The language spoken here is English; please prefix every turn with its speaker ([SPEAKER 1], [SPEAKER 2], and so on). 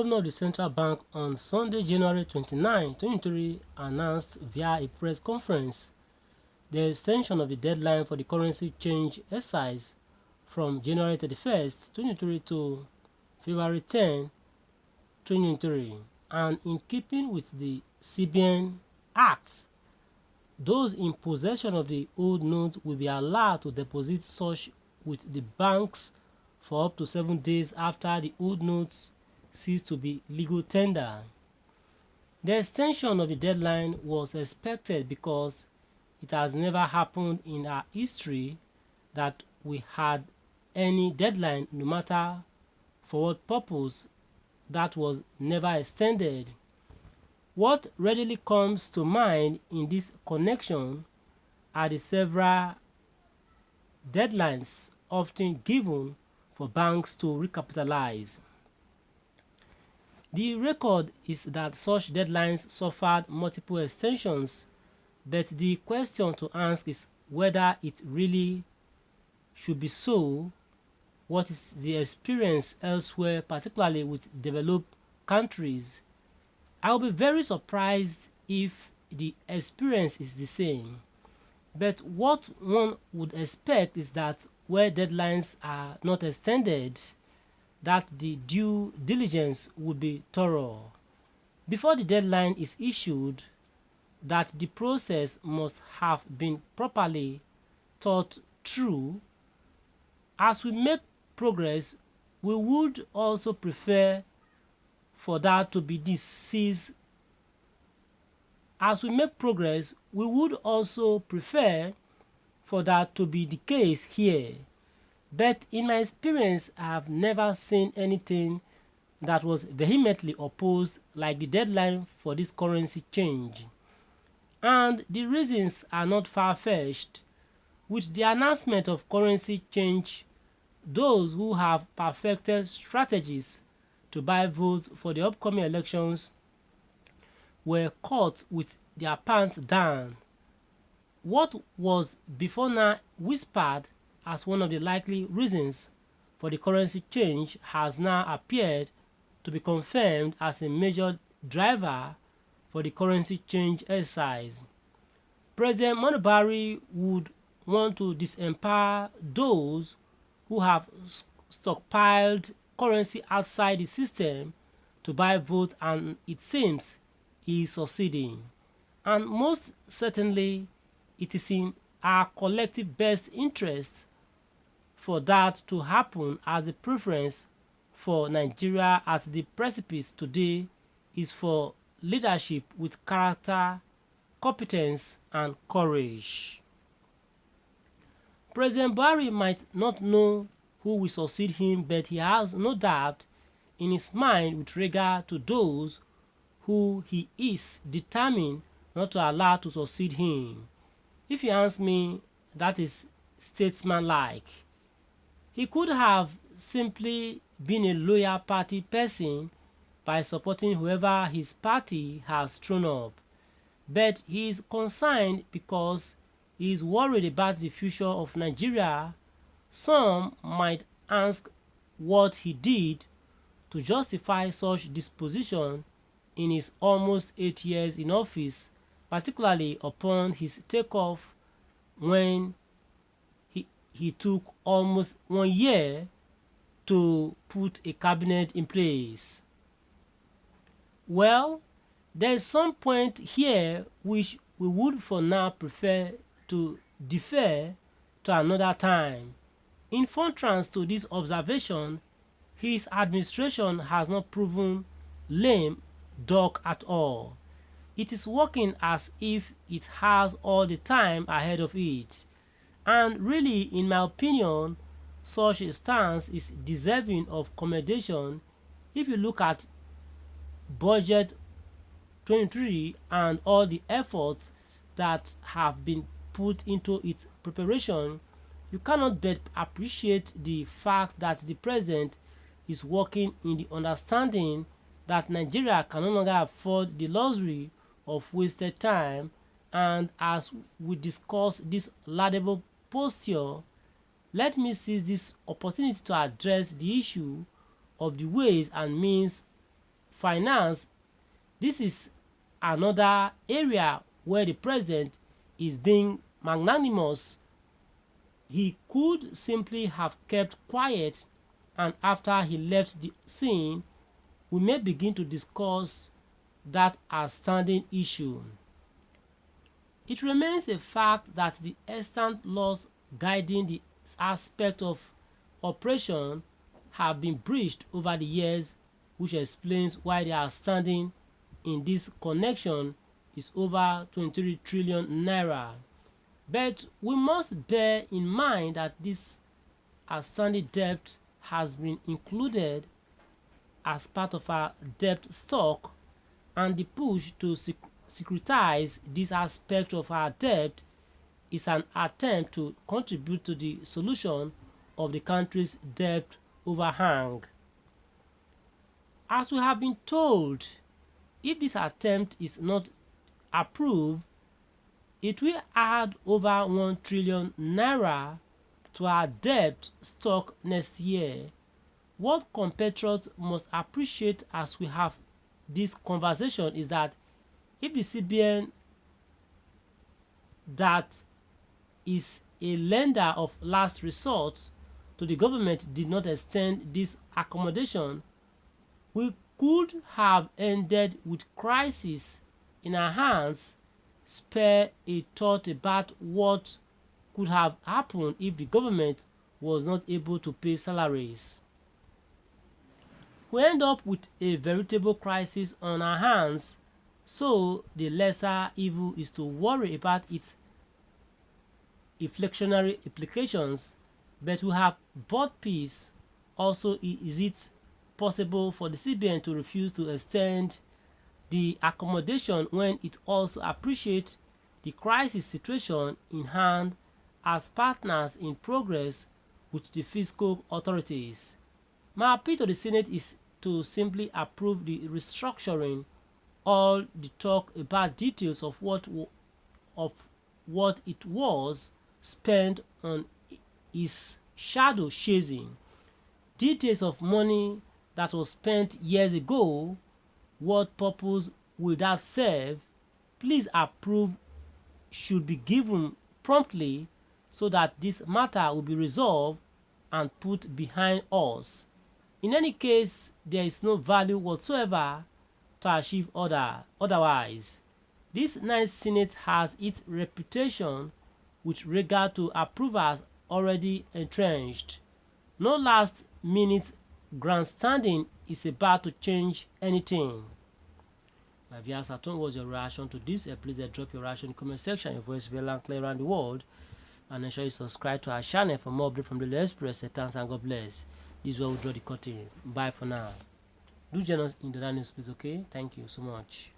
[SPEAKER 1] Governor of the Central Bank on Sunday, January 29, 2023 announced via a press conference the extension of the deadline for the currency change exercise from January 31st, 2023 to February 10, 2023, and in keeping with the CBN Act, those in possession of the old note will be allowed to deposit such with the banks for up to 7 days after the old notes cease to be legal tender. The extension of the deadline was expected because it has never happened in our history that we had any deadline, no matter for what purpose, that was never extended. What readily comes to mind in this connection are the several deadlines often given for banks to recapitalize. The record is that such deadlines suffered multiple extensions, but the question to ask is whether it really should be so. What is the experience elsewhere, particularly with developed countries? I will be very surprised if the experience is the same. But what one would expect is that where deadlines are not extended, that the due diligence would be thorough. Before the deadline is issued, that the process must have been properly thought through. As we make progress, we would also prefer for that to be this As we make progress, we would also prefer for that to be the case here. But in my experience, I have never seen anything that was vehemently opposed like the deadline for this currency change. And the reasons are not far-fetched. With the announcement of currency change, those who have perfected strategies to buy votes for the upcoming elections were caught with their pants down. What was before now whispered as one of the likely reasons for the currency change has now appeared to be confirmed as a major driver for the currency change exercise. President Buhari would want to disempower those who have stockpiled currency outside the system to buy votes, and it seems he is succeeding. And most certainly, it is in our collective best interest for that to happen, as the preference for Nigeria at the precipice today is for leadership with character, competence, and courage. President Buhari might not know who will succeed him, but he has no doubt in his mind with regard to those who he is determined not to allow to succeed him. If you ask me, that is statesmanlike. He could have simply been a loyal party person by supporting whoever his party has thrown up, but he is concerned because he is worried about the future of Nigeria. Some might ask what he did to justify such disposition in his almost 8 years in office, particularly upon his takeoff when he took almost 1 year to put a cabinet in place. Well, there is some point here which we would for now prefer to defer to another time. In contrast to this observation, his administration has not proven lame duck at all. It is working as if it has all the time ahead of it. And really, in my opinion, such a stance is deserving of commendation if you look at budget 23 and all the efforts that have been put into its preparation. You cannot but appreciate the fact that the president is working in the understanding that Nigeria can no longer afford the luxury of wasted time. And as we discuss this laudable posture, let me seize this opportunity to address the issue of the ways and means finance, this is another area where the president is being magnanimous. He could simply have kept quiet, and after he left the scene, we may begin to discuss that outstanding issue. It remains a fact that the extant laws guiding the aspect of operation have been breached over the years, which explains why the outstanding in this connection is over 23 trillion naira. But we must bear in mind that this outstanding debt has been included as part of our debt stock, and the push to securitize this aspect of our debt is an attempt to contribute to the solution of the country's debt overhang. As we have been told, if this attempt is not approved, it will add over 1 trillion naira to our debt stock next year. What compatriots must appreciate as we have this conversation is that if the CBN, that is a lender of last resort to the government, did not extend this accommodation, we could have ended with crisis in our hands. Spare a thought about what could have happened if the government was not able to pay salaries. We end up with a veritable crisis on our hands, so the lesser evil is to worry about its inflationary implications. But we have bought peace. Also, is it possible for the CBN to refuse to extend the accommodation when it also appreciates the crisis situation in hand as partners in progress with the fiscal authorities? My appeal to the Senate is to simply approve the restructuring. All the talk about details of what it was spent on is shadow chasing. Details of money that was spent years ago, what purpose will that serve? Please approve should be given promptly so that this matter will be resolved and put behind us. In any case, there is no value whatsoever to achieve otherwise. This ninth Senate has its reputation with regard to approvals already entrenched. No last-minute grandstanding is about to change anything. My viewers at home, what's your reaction to this? Please drop your reaction in the comment section. Your voice will be loud and clear around the world. And ensure you subscribe to our channel for more updates from Daily Express. Thanks and God bless. This is where we draw the curtain. Bye for now. Do join us in the news, please, okay? Thank you so much.